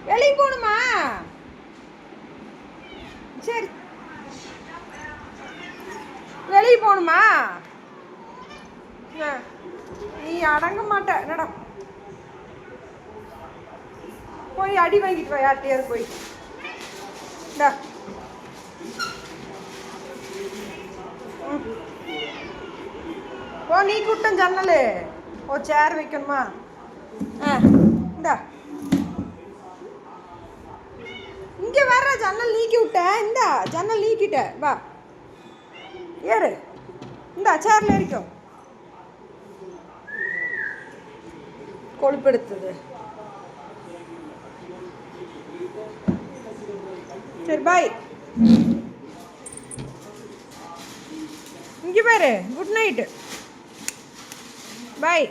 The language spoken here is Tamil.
வெளியே போகணுமா? சரி, வெளியே போகணுமா? நீ அடங்க மாட்ட. என்னடா போய் அடி வாங்கிட்டு வா யார்கிட்டயாவது போய். ஓ நீ கூட்டம் ஜன்னல். ஓ சேர் வைக்கணுமா? இந்தா இங்கே வர்ற ஜன்னல் நீக்கி விட்ட. இந்தா ஜன்னல் நீக்கிட்ட. வா ஏறு. இந்தா சேர்ல ஏறிக்கும். கொழுப்பெடுத்தது. சரி பாய். இங்கே பாரு. Good night. பாய்.